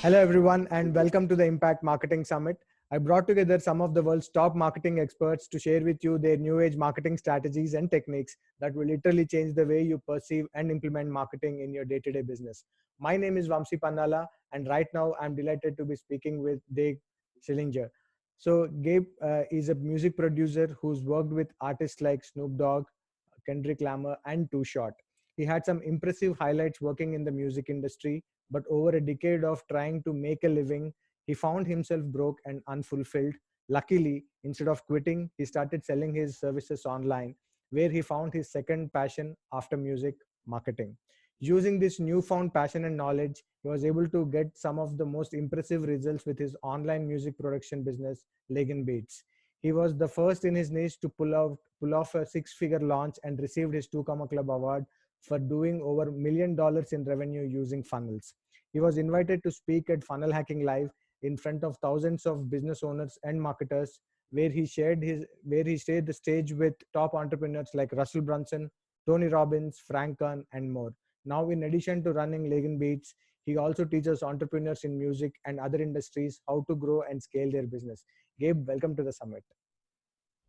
Hello, everyone, and welcome to the Impact Marketing Summit. I brought together some of the world's top marketing experts to share with you their new age marketing strategies and techniques that will literally change the way you perceive and implement marketing in your day-to-day business. My name is Vamsi Pannala, and right now I'm delighted to be speaking with Gabe Schillinger. So, Gabe is a music producer who's worked with artists like Snoop Dogg, Kendrick Lamar, and Too Short. He had some impressive highlights working in the music industry, but over a decade of trying to make a living, he found himself broke and unfulfilled. Luckily, instead of quitting, he started selling his services online, where he found his second passion after music: marketing. Using this newfound passion and knowledge, he was able to get some of the most impressive results with his online music production business, Legan Beats. He was the first in his niche to pull off a six-figure launch and received his Two Comma Club award for doing over $1 million in revenue using funnels. He was invited to speak at Funnel Hacking Live in front of thousands of business owners and marketers, where he shared the stage with top entrepreneurs like Russell Brunson, Tony Robbins, Frank Kern, and more. Now, in addition to running Legan Beats, he also teaches entrepreneurs in music and other industries how to grow and scale their business. Gabe, welcome to the summit.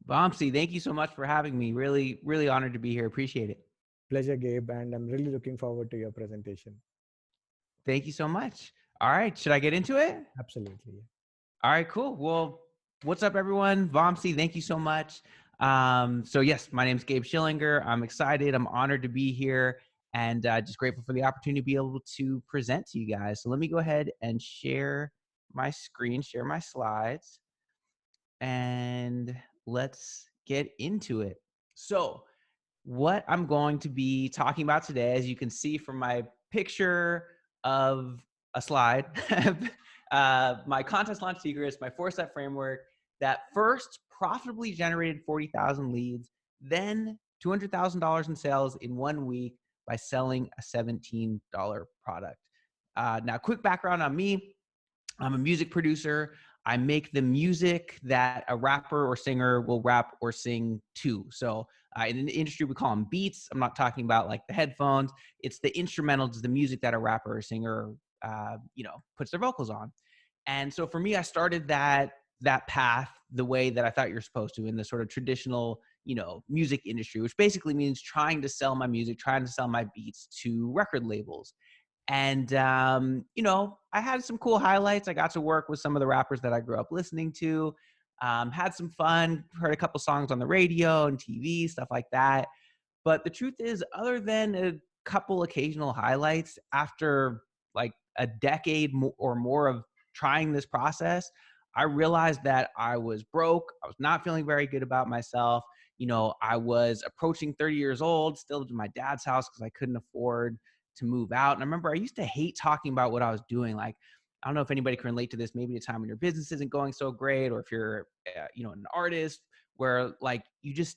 Vamsi, thank you so much for having me. Really, really honored to be here. Appreciate it. Pleasure, Gabe, and I'm really looking forward to your presentation. Thank you so much. All right, should I get into it? Absolutely. All right, cool. Well, what's up, everyone? Vamsi, thank you so much. So yes, my name is Gabe Schillinger. I'm excited. I'm honored to be here and just grateful for the opportunity to be able to present to you guys. So let me go ahead and share my screen, share my slides, and let's get into it. So what I'm going to be talking about today, as you can see from my picture of a slide, my contest launch secrets, my 4-step framework that first profitably generated 40,000 leads, then $200,000 in sales in 1 week by selling a $17 product. Now, quick background on me. I'm a music producer. I make the music that a rapper or singer will rap or sing to. So in the industry, we call them beats. I'm not talking about like the headphones. It's the instrumentals, the music that a rapper or singer, puts their vocals on. And so for me, I started that path the way that I thought you're supposed to in the sort of traditional, music industry, which basically means trying to sell my music, trying to sell my beats to record labels. And, I had some cool highlights. I got to work with some of the rappers that I grew up listening to, had some fun, heard a couple songs on the radio and TV, stuff like that. But the truth is, other than a couple occasional highlights, after like a decade or more of trying this process, I realized that I was broke. I was not feeling very good about myself. I was approaching 30 years old, still lived in my dad's house because I couldn't afford to move out. And I remember I used to hate talking about what I was doing. Like, I don't know if anybody can relate to this, maybe a time when your business isn't going so great, or if you're, an artist where like, you just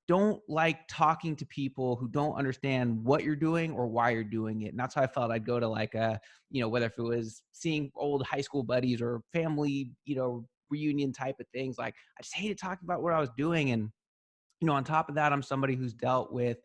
don't like talking to people who don't understand what you're doing or why you're doing it. And that's how I felt. I'd go to like whether if it was seeing old high school buddies or family, reunion type of things, like I just hated talking about what I was doing. And, on top of that, I'm somebody who's dealt with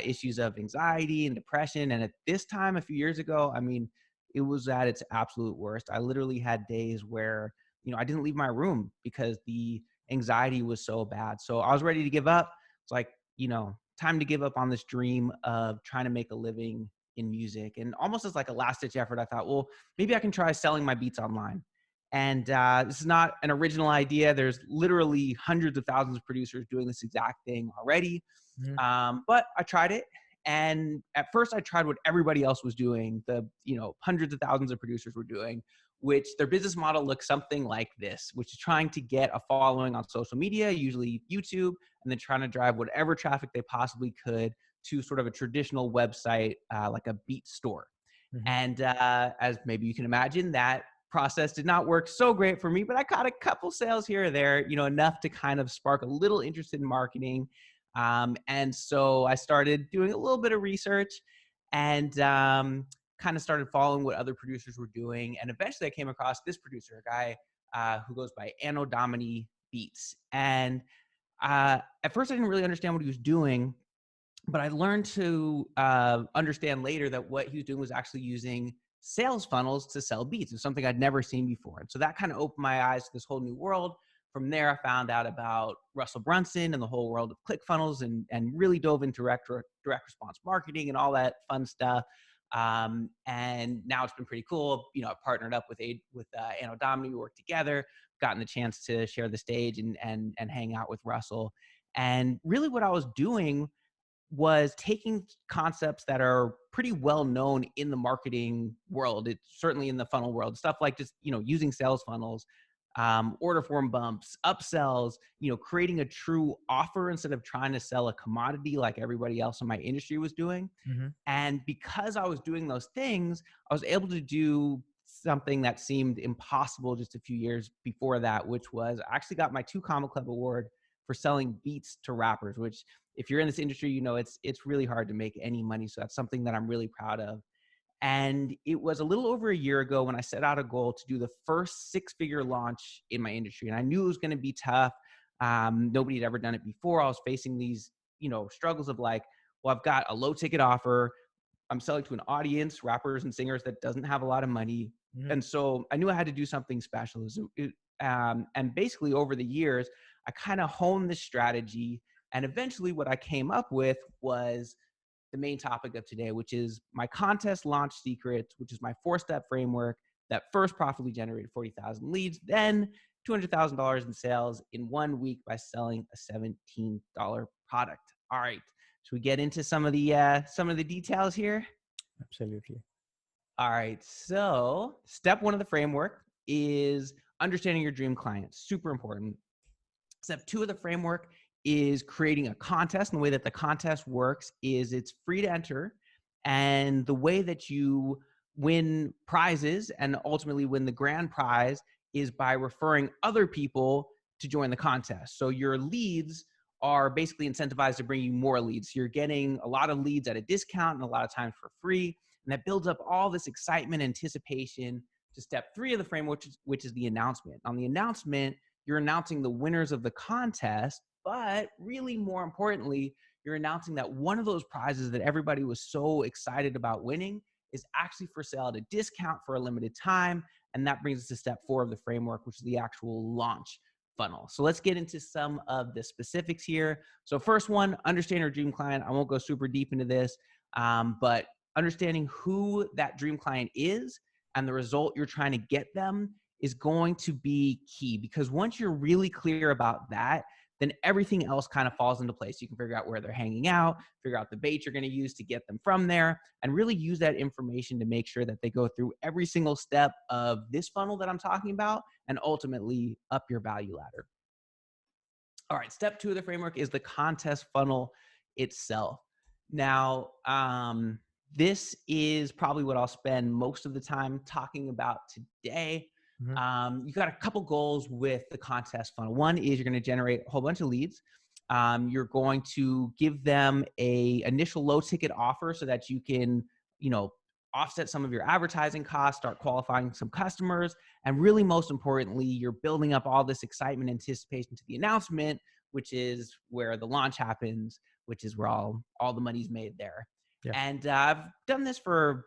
issues of anxiety and depression. And at this time, a few years ago, I mean, it was at its absolute worst. I literally had days where, I didn't leave my room because the anxiety was so bad. So I was ready to give up. It's like, time to give up on this dream of trying to make a living in music. And almost as like a last ditch effort, I thought, well, maybe I can try selling my beats online. And this is not an original idea. There's literally hundreds of thousands of producers doing this exact thing already. But I tried it. And at first I tried what everybody else was doing, the, hundreds of thousands of producers were doing, which their business model looks something like this, which is trying to get a following on social media, usually YouTube, and then trying to drive whatever traffic they possibly could to sort of a traditional website, like a beat store. Mm-hmm. And as maybe you can imagine, that process did not work so great for me, but I caught a couple sales here or there, enough to kind of spark a little interest in marketing. And so I started doing a little bit of research and kind of started following what other producers were doing. And eventually I came across this producer, a guy who goes by Anno Domini Beats. And at first I didn't really understand what he was doing, but I learned to understand later that what he was doing was actually using sales funnels to sell beats. It's something I'd never seen before. And so that kind of opened my eyes to this whole new world. From there, I found out about Russell Brunson and the whole world of ClickFunnels, and really dove into direct response marketing and all that fun stuff. And now it's been pretty cool. You know, I've partnered up with Anno Domini. We work together, gotten the chance to share the stage and hang out with Russell. And really what I was doing was taking concepts that are pretty well known in the marketing world. It's certainly in the funnel world, stuff like just, you know, using sales funnels, order form bumps, upsells, you know, creating a true offer instead of trying to sell a commodity like everybody else in my industry was doing. Mm-hmm. And because I was doing those things, I was able to do something that seemed impossible just a few years before that, which was I actually got my 2 Comma Club award for selling beats to rappers, which if you're in this industry, you know, it's really hard to make any money. So that's something that I'm really proud of. And it was a little over a year ago when I set out a goal to do the first 6-figure launch in my industry. And I knew it was going to be tough. Nobody had ever done it before. I was facing these, you know, struggles of like, well, I've got a low ticket offer. I'm selling to an audience, rappers and singers, that doesn't have a lot of money. Mm-hmm. And so I knew I had to do something special. And basically over the years, I kind of honed this strategy. And eventually what I came up with was the main topic of today, which is my contest launch secrets, which is my 4-step framework that first profitably generated 40,000 leads, then $200,000 in sales in 1 week by selling a $17 product. All right. Should we get into some of the details here? Absolutely. All right. So step 1 of the framework is understanding your dream client. Super important. Step 2 of the framework is creating a contest. And the way that the contest works is it's free to enter. And the way that you win prizes and ultimately win the grand prize is by referring other people to join the contest. So your leads are basically incentivized to bring you more leads. You're getting a lot of leads at a discount and a lot of times for free. And that builds up all this excitement, anticipation to step 3 of the framework, which is the announcement. On the announcement, you're announcing the winners of the contest, but really more importantly, you're announcing that one of those prizes that everybody was so excited about winning is actually for sale at a discount for a limited time. And that brings us to step 4 of the framework, which is the actual launch funnel. So let's get into some of the specifics here. So first one, understand your dream client. I won't go super deep into this, but understanding who that dream client is and the result you're trying to get them is going to be key, because once you're really clear about that, then everything else kind of falls into place. You can figure out where they're hanging out, figure out the bait you're going to use to get them from there, and really use that information to make sure that they go through every single step of this funnel that I'm talking about and ultimately up your value ladder. All right, step 2 of the framework is the contest funnel itself. Now, this is probably what I'll spend most of the time talking about today. Mm-hmm. You got a couple goals with the contest funnel. One is you're going to generate a whole bunch of leads. You're going to give them a initial low ticket offer so that you can, you know, offset some of your advertising costs, start qualifying some customers. And really, most importantly, you're building up all this excitement, anticipation to the announcement, which is where the launch happens, which is where all the money's made there. Yeah. And I've done this for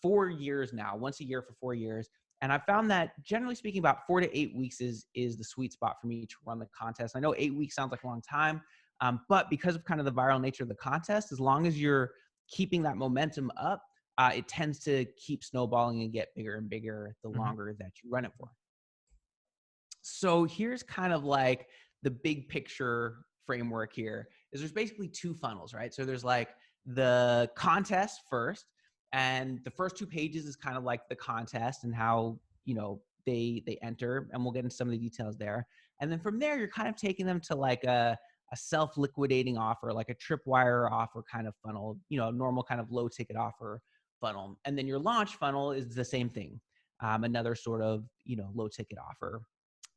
4 years now, once a year for 4 years. And I found that generally speaking, about 4 to 8 weeks is the sweet spot for me to run the contest. I know 8 weeks sounds like a long time, but because of kind of the viral nature of the contest, as long as you're keeping that momentum up, it tends to keep snowballing and get bigger and bigger the longer that you run it for. So here's kind of like the big picture framework here is there's basically 2 funnels, right? So there's like the contest first, and the first 2 pages is kind of like the contest and how, you know, they enter, and we'll get into some of the details there. And then from there, you're kind of taking them to like a self-liquidating offer, like a tripwire offer kind of funnel, you know, normal kind of low ticket offer funnel. And then your launch funnel is the same thing, another sort of, you know, low ticket offer.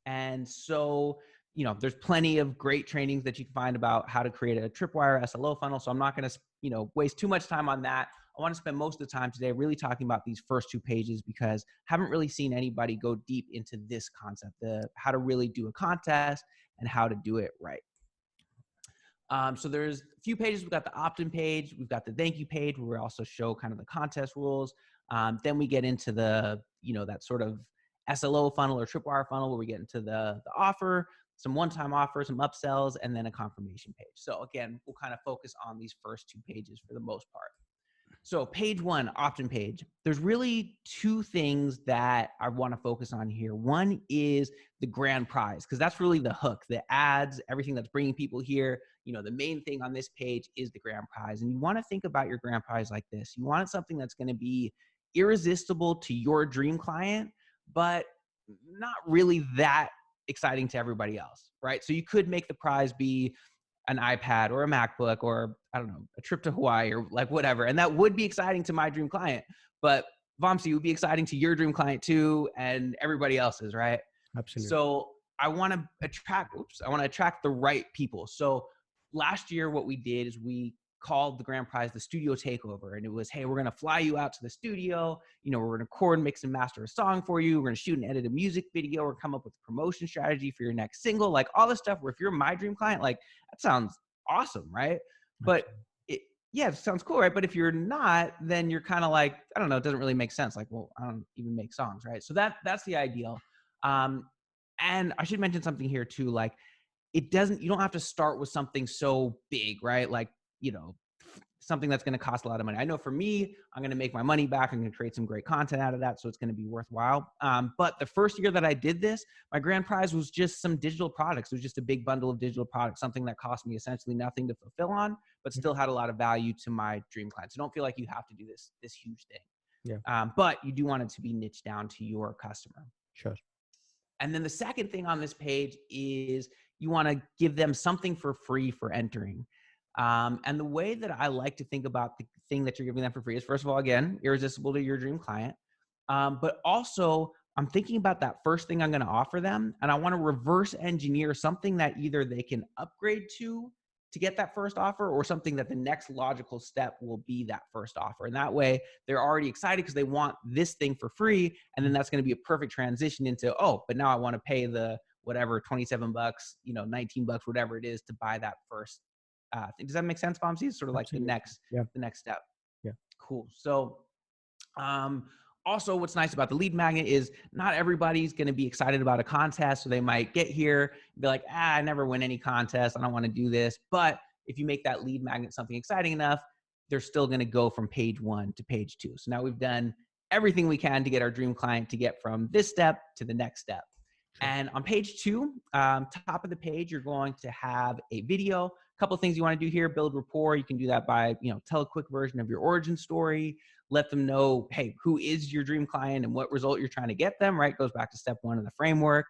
And so, you know, there's plenty of great trainings that you can find about how to create a tripwire SLO funnel. So I'm not going to, you know, waste too much time on that. I want to spend most of the time today really talking about these first 2 pages, because I haven't really seen anybody go deep into this concept, how to really do a contest and how to do it right. So there's a few pages. We've got the opt-in page. We've got the thank you page where we also show kind of the contest rules. Then we get into the, that sort of SLO funnel or tripwire funnel where we get into the offer, some one-time offers, some upsells, and then a confirmation page. So again, we'll kind of focus on these first two pages for the most part. So page one, opt-in page. There's really two things that I want to focus on here. One is the grand prize, because that's really the hook, the ads, everything that's bringing people here. The main thing on this page is the grand prize. And you want to think about your grand prize like this. You want something that's going to be irresistible to your dream client, but not really that exciting to everybody else, right? So you could make the prize be an iPad or a MacBook or, I don't know, a trip to Hawaii or like whatever. And that would be exciting to my dream client, but Vamsi would be exciting to your dream client too, and everybody else's, right? Absolutely. So I want to attract the right people. So last year, what we did is we called the grand prize the studio takeover. And it was, hey, we're going to fly you out to the studio. We're going to record, mix and master a song for you. We're going to shoot and edit a music video or come up with a promotion strategy for your next single, like all this stuff where if you're my dream client, like that sounds awesome, right? But it sounds cool, right? But if you're not, then you're kind of like, I don't know, it doesn't really make sense. Like, well, I don't even make songs, right? So that's the ideal. And I should mention something here too, like you don't have to start with something so big, right? Like, something that's going to cost a lot of money. I know for me, I'm going to make my money back. I'm going to create some great content out of that. So it's going to be worthwhile. But the first year that I did this, my grand prize was just some digital products. It was just a big bundle of digital products, something that cost me essentially nothing to fulfill on, but still had a lot of value to my dream clients. So don't feel like you have to do this huge thing. Yeah. But you do want it to be niched down to your customer. Sure. And then the second thing on this page is you want to give them something for free for entering. And the way that I like to think about the thing that you're giving them for free is, first of all, again, irresistible to your dream client. But also, I'm thinking about that first thing I'm going to offer them, and I want to reverse engineer something that either they can upgrade to get that first offer, or something that the next logical step will be that first offer. And that way they're already excited because they want this thing for free. And then that's going to be a perfect transition into, oh, but now I want to pay the whatever, $27, $19, whatever it is to buy that first thing. Does that make sense, Vamsi? It's sort of like the next step. Yeah. Cool. So, also, what's nice about the lead magnet is not everybody's going to be excited about a contest. So they might get here and be like, I never win any contest. I don't want to do this. But if you make that lead magnet something exciting enough, they're still going to go from page 1 to page 2. So now we've done everything we can to get our dream client to get from this step to the next step. Sure. And on page 2, top of the page, you're going to have a video. A couple of things you want to do here: build rapport. You can do that by, tell a quick version of your origin story. Let them know, hey, who is your dream client and what result you're trying to get them, right? Goes back to step 1 of the framework.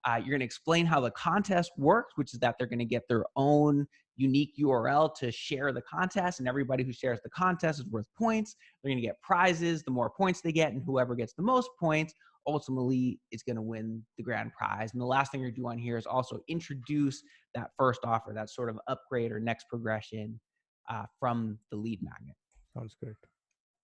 You're going to explain how the contest works, which is that they're going to get their own unique URL to share the contest, and everybody who shares the contest is worth points. They're going to get prizes. The more points they get, and whoever gets the most points ultimately is going to win the grand prize. And the last thing you're doing here is also introduce that first offer, that sort of upgrade or next progression from the lead magnet. Sounds good.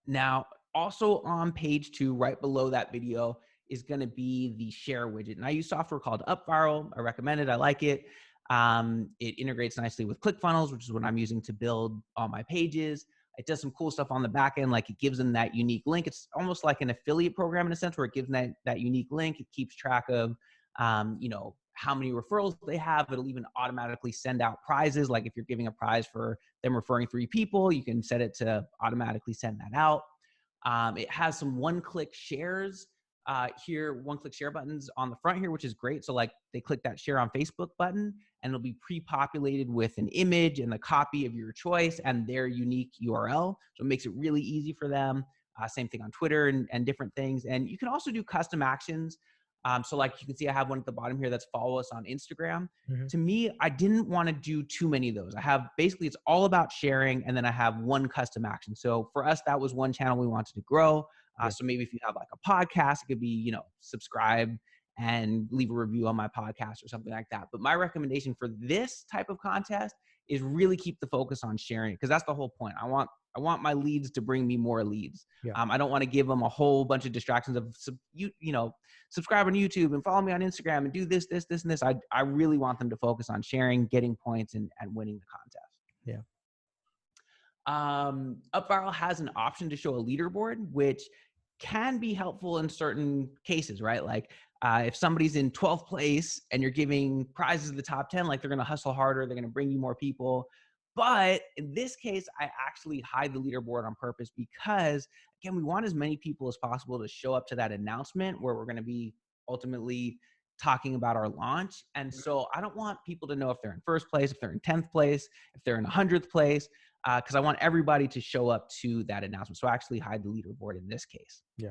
Now, also on page 2, right below that video, is going to be the share widget. And I use software called UpViral. I recommend it. I like it. It integrates nicely with ClickFunnels, which is what I'm using to build all my pages. It does some cool stuff on the back end, like it gives them that unique link. It's almost like an affiliate program in a sense, where it gives them that unique link. It keeps track of, how many referrals they have. It'll even automatically send out prizes. Like if you're giving a prize for them referring 3 people, you can set it to automatically send that out. It has some one-click shares here, one-click share buttons on the front here, which is great. So like they click that share on Facebook button and it'll be pre-populated with an image and the copy of your choice and their unique URL. So it makes it really easy for them. Same thing on Twitter and different things. And you can also do custom actions. So like you can see, I have one at the bottom here that's follow us on Instagram. Mm-hmm. To me, I didn't want to do too many of those. I have basically, it's all about sharing. And then I have one custom action. So for us, that was one channel we wanted to grow. So maybe if you have like a podcast, it could be, subscribe and leave a review on my podcast or something like that. But my recommendation for this type of contest is really keep the focus on sharing, because that's the whole point. I want my leads to bring me more leads. Yeah. I don't want to give them a whole bunch of distractions of subscribe on YouTube and follow me on Instagram and do this, and this. I really want them to focus on sharing, getting points, and winning the contest. Yeah. UpViral has an option to show a leaderboard, which can be helpful in certain cases, right? Like if somebody's in 12th place and you're giving prizes to the top 10, like they're going to hustle harder, they're going to bring you more people. But in this case, I actually hide the leaderboard on purpose because, again, we want as many people as possible to show up to that announcement where we're going to be ultimately talking about our launch. And so I don't want people to know if they're in first place, if they're in 10th place, if they're in 100th place, because I want everybody to show up to that announcement. So I actually hide the leaderboard in this case. Yeah.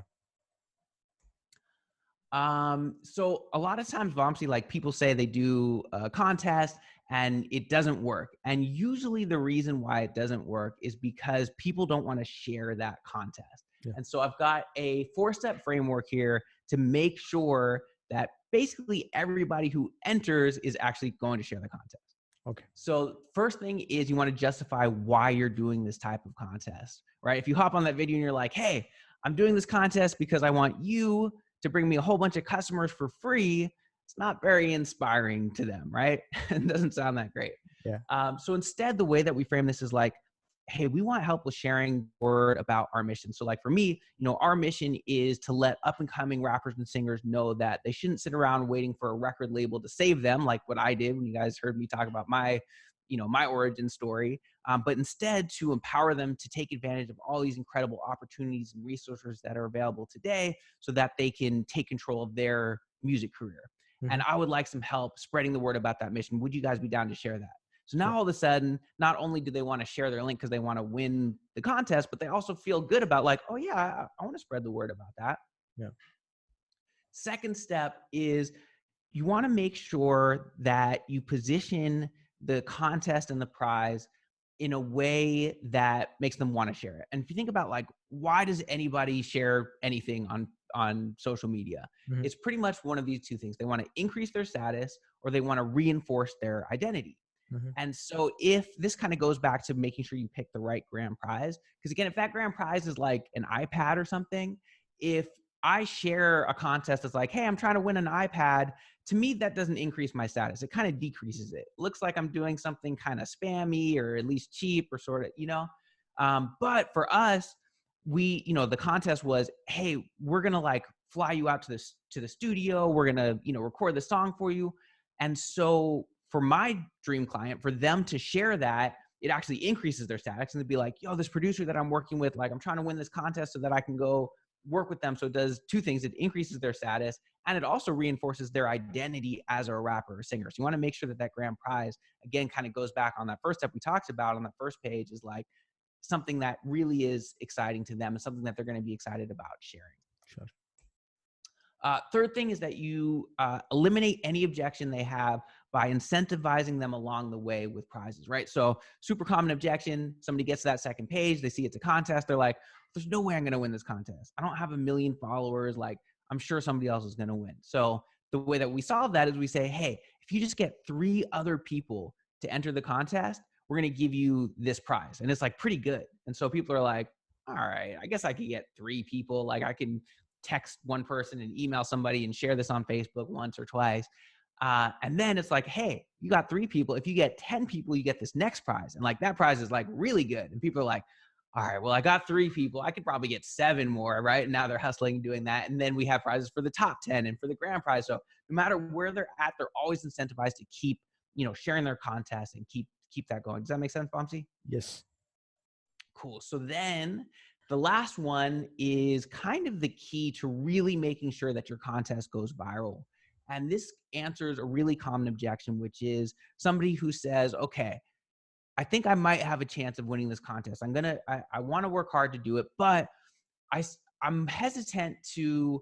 So a lot of times, Vamsi, like people say they do a contest and it doesn't work. And usually the reason why it doesn't work is because people don't want to share that contest. Yeah. And so I've got a 4-step framework here to make sure that basically everybody who enters is actually going to share the contest. Okay. So first thing is you want to justify why you're doing this type of contest, right? If you hop on that video and you're like, hey, I'm doing this contest because I want you to bring me a whole bunch of customers for free, it's not very inspiring to them, right? It doesn't sound that great. Yeah. So instead, the way that we frame this is like, hey, we want help with sharing word about our mission. So like for me, our mission is to let up and coming rappers and singers know that they shouldn't sit around waiting for a record label to save them, like what I did when you guys heard me talk about my origin story, but instead to empower them to take advantage of all these incredible opportunities and resources that are available today so that they can take control of their music career. Mm-hmm. And I would like some help spreading the word about that mission. Would you guys be down to share that? So now all of a sudden, not only do they want to share their link because they want to win the contest, but they also feel good about like, oh yeah, I want to spread the word about that. Yeah. Second step is you want to make sure that you position the contest and the prize in a way that makes them want to share it. And if you think about like, why does anybody share anything on social media? Mm-hmm. It's pretty much one of these two things. They want to increase their status or they want to reinforce their identity. Mm-hmm. And so if this kind of goes back to making sure you pick the right grand prize, because again, if that grand prize is like an iPad or something, if I share a contest that's like, hey, I'm trying to win an iPad, to me, that doesn't increase my status. It kind of decreases it. Looks like I'm doing something kind of spammy or at least cheap or sort of, but for us, the contest was, hey, we're going to like fly you out to the studio. We're going to, record the song for you. And so for my dream client, for them to share that, it actually increases their status and they'd be like, yo, this producer that I'm working with, like I'm trying to win this contest so that I can go work with them. So it does two things. It increases their status and it also reinforces their identity as a rapper or singer. So you want to make sure that that grand prize, again, kind of goes back on that first step we talked about on that first page, is like something that really is exciting to them and something that they're going to be excited about sharing. Sure. Third thing is that you eliminate any objection they have by incentivizing them along the way with prizes, right? So super common objection, somebody gets to that second page, they see it's a contest, they're like, there's no way I'm going to win this contest. I don't have 1 million followers. Like, I'm sure somebody else is going to win. So the way that we solve that is we say, hey, if you just get 3 other people to enter the contest, we're going to give you this prize. And it's like pretty good. And so people are like, all right, I guess I could get 3 people. Like I can text one person and email somebody and share this on Facebook once or twice. And then it's like, hey, you got 3 people. If you get 10 people, you get this next prize. And like that prize is like really good. And people are like, all right, well, I got 3 people. I could probably get 7 more, right? And now they're hustling and doing that. And then we have prizes for the top 10 and for the grand prize. So no matter where they're at, they're always incentivized to keep, sharing their contest and keep that going. Does that make sense, Vamsi? Yes. Cool. So then the last one is kind of the key to really making sure that your contest goes viral. And this answers a really common objection, which is somebody who says, okay, I think I might have a chance of winning this contest. I want to work hard to do it, but I'm hesitant to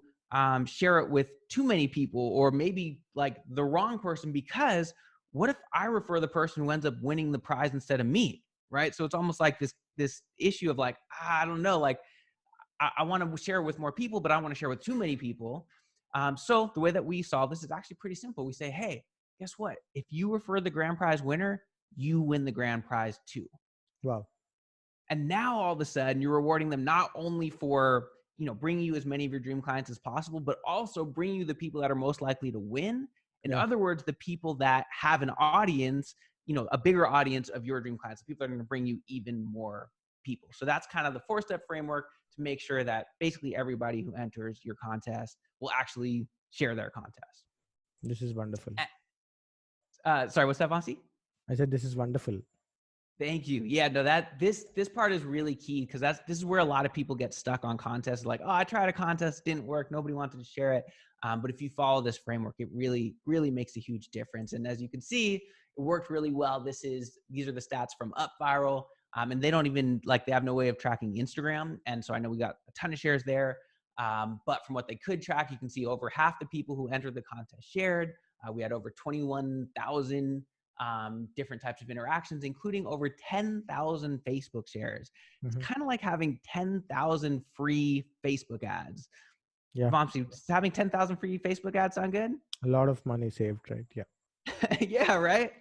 share it with too many people or maybe like the wrong person, because what if I refer the person who ends up winning the prize instead of me, right? So it's almost like this issue of like, I don't know, like I want to share with more people, but I don't want to share with too many people. So the way that we solve this is actually pretty simple. We say, hey, guess what? If you refer the grand prize winner, you win the grand prize too. Wow. And now all of a sudden you're rewarding them not only for, bringing you as many of your dream clients as possible, but also bringing you the people that are most likely to win. In Yeah. other words, the people that have an audience, a bigger audience of your dream clients, the people that are going to bring you even more people. So that's kind of the 4-step framework to make sure that basically everybody who enters your contest will actually share their contest. This is wonderful. Sorry, what's that, Vasi? I said this is wonderful. Thank you. Yeah, no, this part is really key, because this is where a lot of people get stuck on contests. Like, oh, I tried a contest, didn't work, nobody wanted to share it. But if you follow this framework, it really, really makes a huge difference. And as you can see, it worked really well. These are the stats from UpViral, and they don't even they have no way of tracking Instagram. And so I know we got a ton of shares there. But from what they could track, you can see over half the people who entered the contest shared. We had over 21,000 different types of interactions, including over 10,000 Facebook shares. It's kind of like having 10,000 free Facebook ads. Yeah. Vamsi, does having 10,000 free Facebook ads sound good? A lot of money saved, right? Yeah. Yeah, right.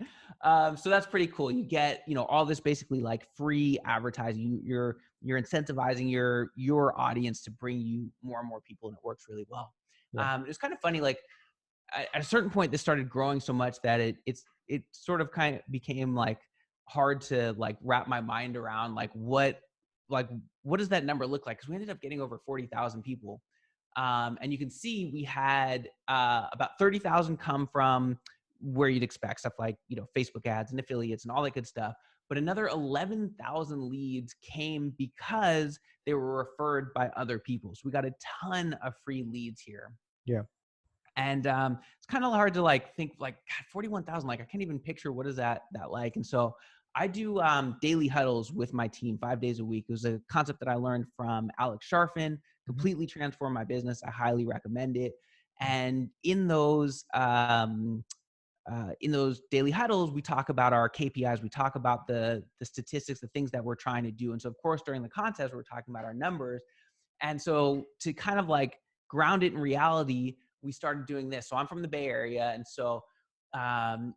So that's pretty cool. You get, all this basically like free advertising. You're incentivizing your audience to bring you more and more people, and it works really well. Yeah. It's kind of funny, like at a certain point, this started growing so much that it sort of kind of became like hard to like wrap my mind around what does that number look like? Because we ended up getting over 40,000 people, and you can see we had about 30,000 come from where you'd expect stuff like Facebook ads and affiliates and all that good stuff. But another 11,000 leads came because they were referred by other people. So we got a ton of free leads here. Yeah. And it's kind of hard to think God, 41,000, I can't even picture what is that like. And so I do daily huddles with my team 5 days a week. It was a concept that I learned from Alex Sharfin, completely transformed my business. I highly recommend it. And in those daily huddles, we talk about our KPIs. We talk about the statistics, the things that we're trying to do. And so of course, during the contest, we're talking about our numbers. And so to kind of ground it in reality, we started doing this. So I'm from the Bay Area. And so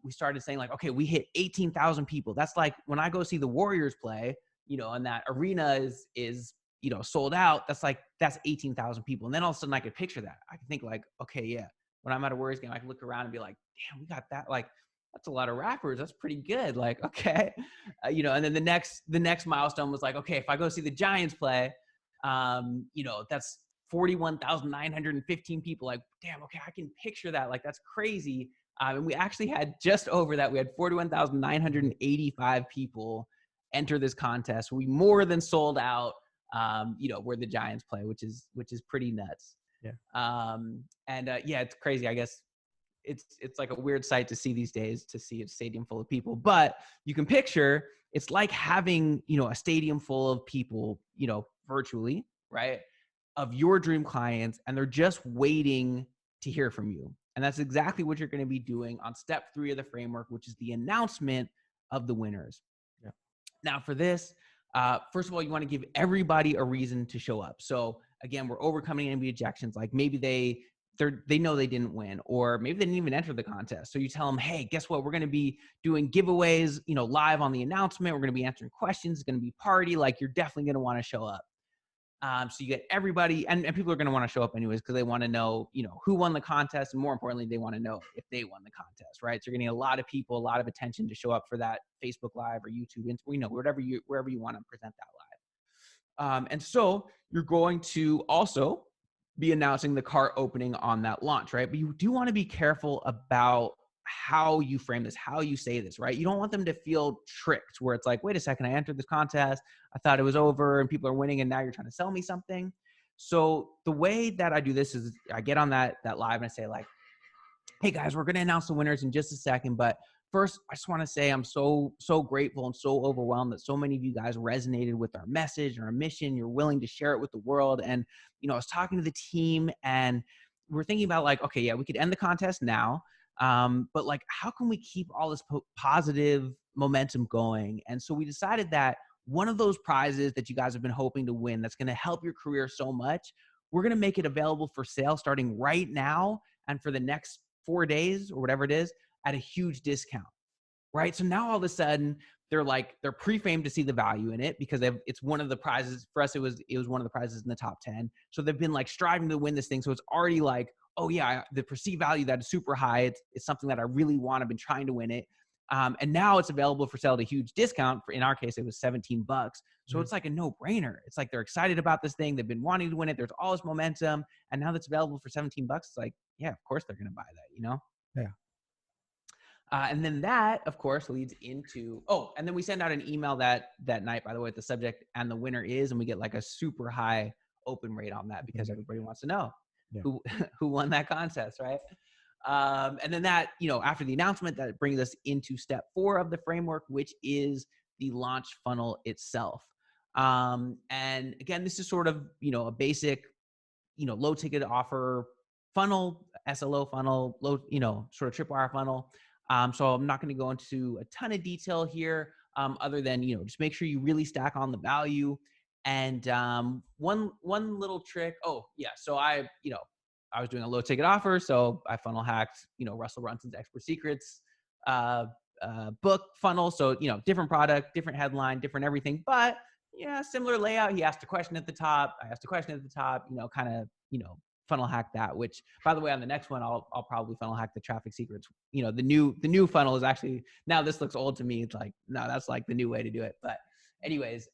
we started saying okay, we hit 18,000 people. That's like when I go see the Warriors play, and that arena is sold out. That's 18,000 people. And then all of a sudden I could picture that. I could think okay, yeah, when I'm at a Warriors game, I can look around and be like, damn, we got that. That's a lot of rappers. That's pretty good. Okay. And then the next milestone was okay, if I go see the Giants play, that's 41,915 people. Damn, okay, I can picture that. That's crazy. And we actually had just over that. We had 41,985 people enter this contest. We more than sold out, where the Giants play, which is pretty nuts. Yeah. Yeah, it's crazy. I guess it's like a weird sight to see these days, to see a stadium full of people, but you can picture it's like having, a stadium full of people, virtually, right, of your dream clients, and they're just waiting to hear from you. And that's exactly what you're going to be doing on step 3 of the framework, which is the announcement of the winners. Yeah. Now for this, first of all, you want to give everybody a reason to show up. So again, we're overcoming any objections. Maybe they know they didn't win, or maybe they didn't even enter the contest. So you tell them, hey, guess what? We're going to be doing giveaways, live on the announcement. We're going to be answering questions. It's going to be party. You're definitely going to want to show up. So you get everybody, and people are going to want to show up anyways, because they want to know, who won the contest. And more importantly, they want to know if they won the contest, right? So you're going to get a lot of people, a lot of attention to show up for that Facebook Live or YouTube, wherever you want to present that live. And so you're going to also be announcing the cart opening on that launch, right? But you do want to be careful about how you frame this, how you say this, right? You don't want them to feel tricked, where it's wait a second, I entered this contest, I thought it was over and people are winning, and now you're trying to sell me something. So the way that I do this is I get on that live and I say hey guys, we're going to announce the winners in just a second, but first, I just want to say I'm so grateful and so overwhelmed that so many of you guys resonated with our message and our mission. You're willing to share it with the world. And, I was talking to the team, and we're thinking about okay, yeah, we could end the contest now. But how can we keep all this positive momentum going? And so we decided that one of those prizes that you guys have been hoping to win, that's going to help your career so much, we're going to make it available for sale starting right now and for the next 4 days or whatever it is, at a huge discount. right? So now all of a sudden they're pre-famed to see the value in it because it's one of the prizes for us. It was one of the prizes in the top 10. So they've been like striving to win this thing. So it's already like, oh yeah, the perceived value that is super high. It's something that I really want. I've been trying to win it. And now it's available for sale at a huge discount. In our case, it was $17. So it's like a no-brainer. It's like they're excited about this thing. They've been wanting to win it. There's all this momentum. And now that's available for $17, it's like, yeah, of course they're going to buy that, you know? Yeah. And then that, of course, leads into, and then we send out an email that night, by the way, with the subject and the winner is, and we get like a super high open rate on that because everybody wants to know who won that contest, right? And then that, after the announcement, that brings us into step 4 of the framework, which is the launch funnel itself. And again, this is sort of, a basic, low ticket offer funnel, SLO funnel, low, sort of tripwire funnel. So I'm not going to go into a ton of detail here, other than, just make sure you really stack on the value. And one little trick. Oh yeah. So I was doing a low ticket offer. So I funnel hacked, Russell Brunson's Expert Secrets book funnel. So, different product, different headline, different everything, but yeah, similar layout. He asked a question at the top. I asked a question at the top, kind of, funnel hack that, which by the way, on the next one, I'll probably funnel hack the traffic secrets. The new funnel is actually, now this looks old to me. It's like, no, that's like the new way to do it. But anyways,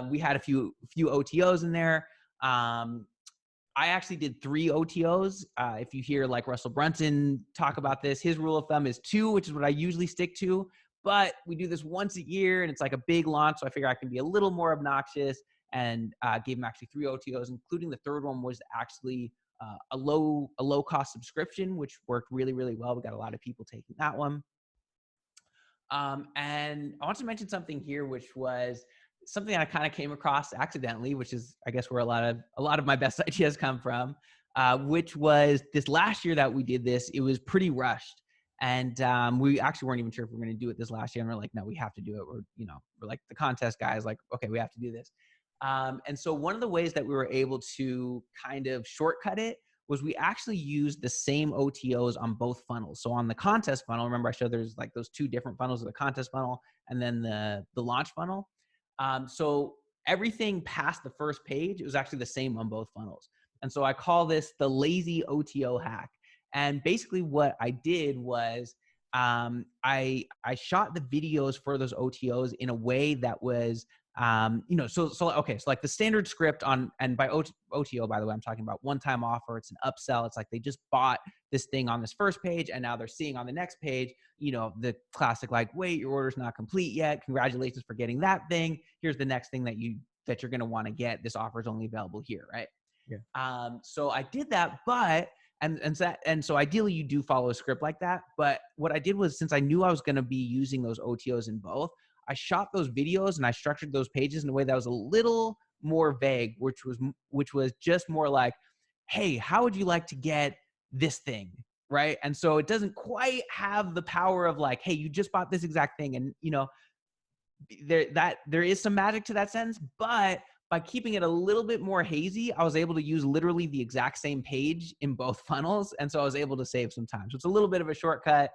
we had a few OTOs in there. I actually did 3 OTOs. If you hear like Russell Brunson talk about this, his rule of thumb is 2, which is what I usually stick to. But we do this once a year and it's like a big launch. So I figure I can be a little more obnoxious and gave him actually 3 OTOs, including the third one was actually a low cost subscription, which worked really, really well. We got a lot of people taking that one. And I want to mention something here, which was something I kind of came across accidentally, which is, I guess, where a lot of my best ideas come from, which was this last year that we did this. It was pretty rushed. And we actually weren't even sure if we were going to do it this last year. And we're like, no, we have to do it. We're like the contest guys, like, okay, we have to do this. And so one of the ways that we were able to kind of shortcut it was we actually used the same OTOs on both funnels. So on the contest funnel, remember I showed there's like those 2 different funnels of the contest funnel and then the launch funnel. So everything past the first page, it was actually the same on both funnels. And so I call this the Lazy OTO Hack. And basically what I did was I shot the videos for those OTOs in a way that was, so like the standard script on, and by OTO, by the way, I'm talking about one-time offer. It's an upsell. It's like they just bought this thing on this first page and now they're seeing on the next page, the classic, like, wait, your order's not complete yet. Congratulations for getting that thing. Here's the next thing that you're going to want to get. This offer is only available here. Right. Yeah. So I did that, but and so ideally you do follow a script like that. But what I did was, since I knew I was going to be using those OTOs in both, I shot those videos and I structured those pages in a way that was a little more vague, which was just more like, hey, how would you like to get this thing? Right. And so it doesn't quite have the power of like, hey, you just bought this exact thing. And, there is some magic to that sentence, but by keeping it a little bit more hazy, I was able to use literally the exact same page in both funnels. And so I was able to save some time. So it's a little bit of a shortcut.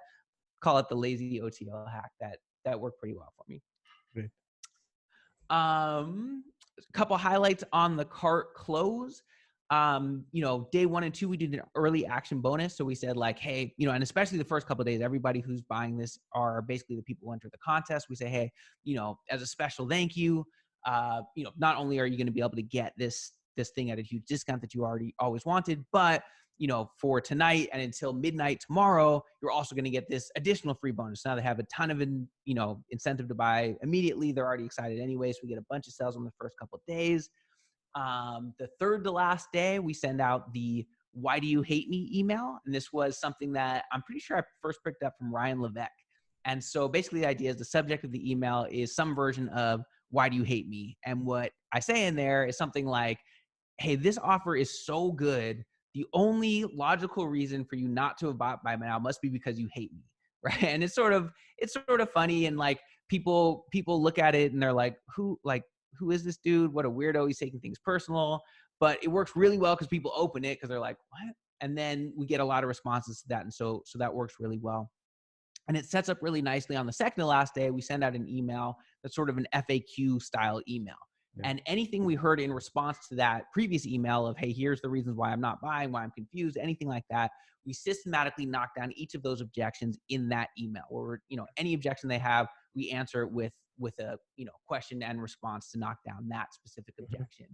Call it the Lazy OTO hack that worked pretty well for me. Great. A couple highlights on the cart close. Day 1 and 2, we did an early action bonus. So we said like, hey, and especially the first couple of days, everybody who's buying this are basically the people who enter the contest. We say, hey, as a special thank you, not only are you going to be able to get this thing at a huge discount that you always wanted, but for tonight and until midnight tomorrow, you're also going to get this additional free bonus. Now they have a ton of incentive to buy immediately. They're already excited anyway, so we get a bunch of sales on the first couple of days. The third to last day, we send out the "Why do you hate me?" email, and this was something that I'm pretty sure I first picked up from Ryan Levesque. And so basically the idea is the subject of the email is some version of "Why do you hate me?" And what I say in there is something like, hey, this offer is so good. The only logical reason for you not to have bought by now must be because you hate me. Right. And it's sort of funny. And like people look at it and they're like, who is this dude? What a weirdo. He's taking things personal. But it works really well because people open it because they're like, what? And then we get a lot of responses to that. And so that works really well. And it sets up really nicely on the second to last day. We send out an email that's sort of an FAQ style email. Yeah. And anything we heard in response to that previous email of, hey, here's the reasons why I'm not buying, why I'm confused, anything like that, we systematically knock down each of those objections in that email. Or, any objection they have, we answer it with a, question and response to knock down that specific objection.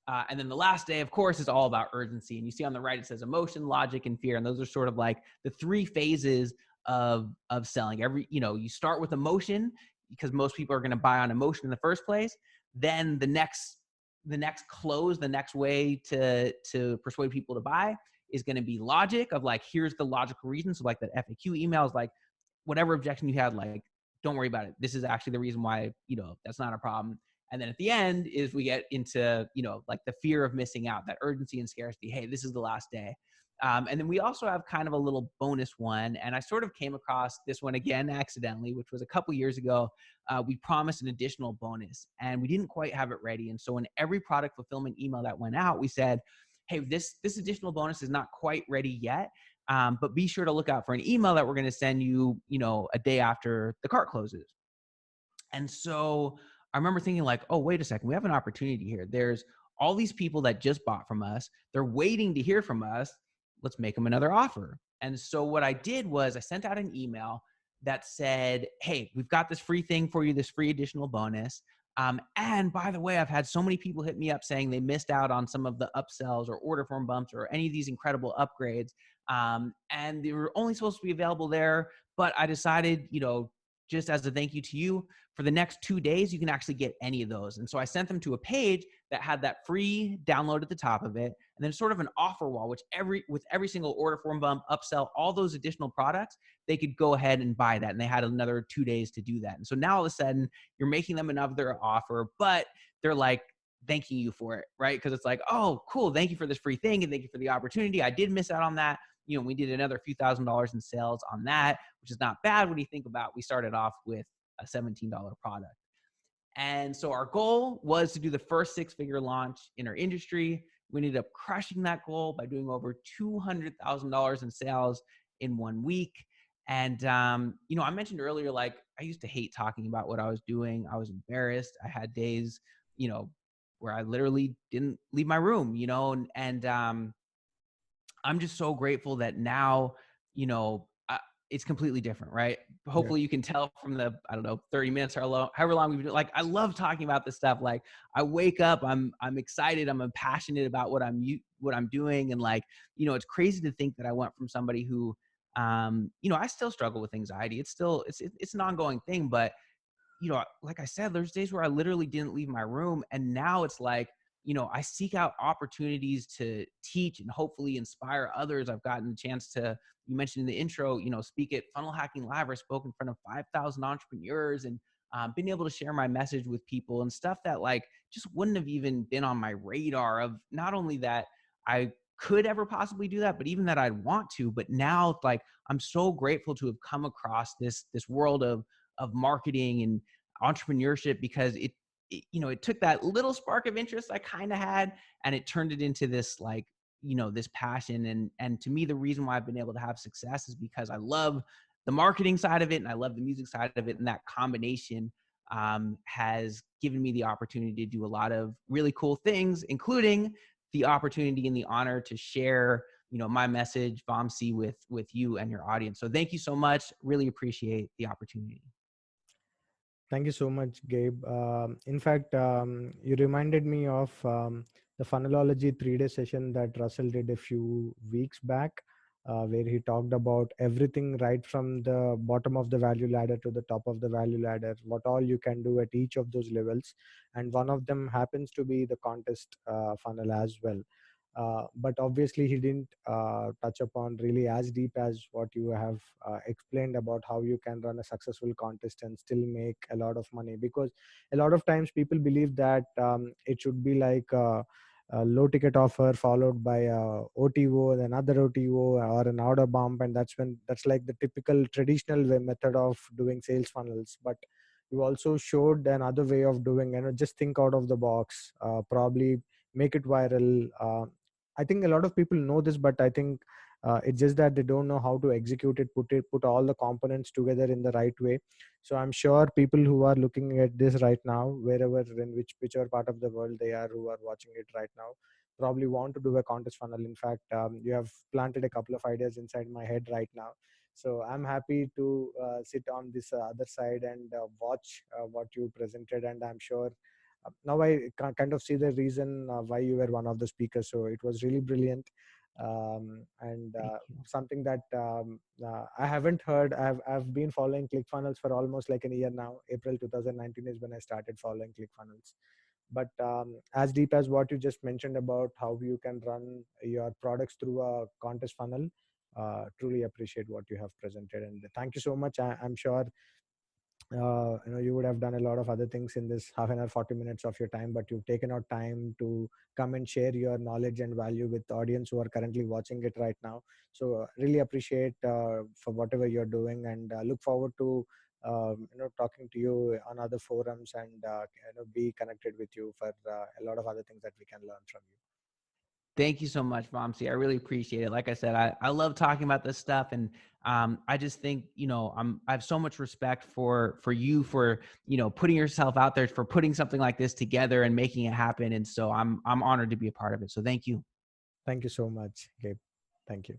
And then the last day, of course, is all about urgency. And you see on the right, it says emotion, logic, and fear. And those are sort of like the three phases of selling. You start with emotion, because most people are going to buy on emotion in the first place. Then the next close, the next way to persuade people to buy is going to be logic, of like, here's the logical reason. So like that FAQ email is like, whatever objection you had, like, don't worry about it. This is actually the reason why, that's not a problem. And then at the end is we get into, like the fear of missing out, that urgency and scarcity. Hey, this is the last day. And then we also have kind of a little bonus one. And I sort of came across this one again accidentally, which was a couple years ago. We promised an additional bonus and we didn't quite have it ready. And so in every product fulfillment email that went out, we said, hey, this additional bonus is not quite ready yet. But be sure to look out for an email that we're going to send you, a day after the cart closes. And so I remember thinking like, oh, wait a second, we have an opportunity here. There's all these people that just bought from us. They're waiting to hear from us. Let's make them another offer. And so what I did was I sent out an email that said, hey, we've got this free thing for you, this free additional bonus. And by the way, I've had so many people hit me up saying they missed out on some of the upsells or order form bumps or any of these incredible upgrades. And they were only supposed to be available there. But I decided, just as a thank you to you, for the next 2 days, you can actually get any of those. And so I sent them to a page that had that free download at the top of it, and then sort of an offer wall, which with every single order form bump, upsell, all those additional products, they could go ahead and buy that. And they had another 2 days to do that. And so now all of a sudden you're making them another offer, but they're like thanking you for it, right? Because it's like, oh, cool. Thank you for this free thing. And thank you for the opportunity. I did miss out on that. We did another few $1,000s in sales on that, which is not bad when you think about, we started off with a $17 product. And so our goal was to do the first 6-figure launch in our industry. We ended up crushing that goal by doing over $200,000 in sales in 1 week. And, I mentioned earlier, like, I used to hate talking about what I was doing. I was embarrassed. I had days, where I literally didn't leave my room, and I'm just so grateful that now, it's completely different, right? Hopefully you can tell from the, 30 minutes or however long we've been, like, I love talking about this stuff. Like, I wake up, I'm excited, I'm passionate about what I'm doing. And like, it's crazy to think that I went from somebody who, I still struggle with anxiety. It's an ongoing thing, but like I said, there's days where I literally didn't leave my room. And now it's like, I seek out opportunities to teach and hopefully inspire others. I've gotten a chance to, you mentioned in the intro, speak at Funnel Hacking Live. I spoke in front of 5,000 entrepreneurs and been able to share my message with people and stuff that like just wouldn't have even been on my radar, of not only that I could ever possibly do that, but even that I'd want to. But now, like, I'm so grateful to have come across this world of marketing and entrepreneurship, because it took that little spark of interest I kind of had, and it turned it into this, like, this passion. And to me, the reason why I've been able to have success is because I love the marketing side of it and I love the music side of it. And that combination has given me the opportunity to do a lot of really cool things, including the opportunity and the honor to share, my message, Vamsi, with you and your audience. So thank you so much. Really appreciate the opportunity. Thank you so much, Gabe. In fact, you reminded me of the Funnelology 3-day session that Russell did a few weeks back, where he talked about everything right from the bottom of the value ladder to the top of the value ladder, what all you can do at each of those levels. And one of them happens to be the contest funnel as well. But obviously he didn't touch upon really as deep as what you have explained about how you can run a successful contest and still make a lot of money. Because a lot of times people believe that it should be like a low ticket offer followed by a OTO, then another OTO, or an order bump, and that's like the typical traditional method of doing sales funnels. But you also showed another way of doing, just think out of the box, probably make it viral. I think a lot of people know this, but I think It's just that they don't know how to execute it, put all the components together in the right way. So I'm sure people who are looking at this right now, wherever in whichever part of the world they are, who are watching it right now, probably want to do a contest funnel. In fact, you have planted a couple of ideas inside my head right now. So I'm happy to sit on this other side and watch what you presented, and I'm sure now I kind of see the reason why you were one of the speakers. So it was really brilliant, and Thank you. something that I haven't heard. I've been following ClickFunnels for almost like a year now. April 2019 is when I started following ClickFunnels. But as deep as what you just mentioned about how you can run your products through a contest funnel, truly appreciate what you have presented, and thank you so much. I'm sure you would have done a lot of other things in this half an hour, 40 minutes of your time, but you've taken out time to come and share your knowledge and value with the audience who are currently watching it right now. So really appreciate for whatever you're doing, and look forward to talking to you on other forums, and be connected with you for a lot of other things that we can learn from you. Thank you so much, Vamsi. I really appreciate it. Like I said, I love talking about this stuff, and I just think I have so much respect for you for putting yourself out there, for putting something like this together and making it happen. And so I'm honored to be a part of it. So thank you. Thank you so much, Gabe. Thank you.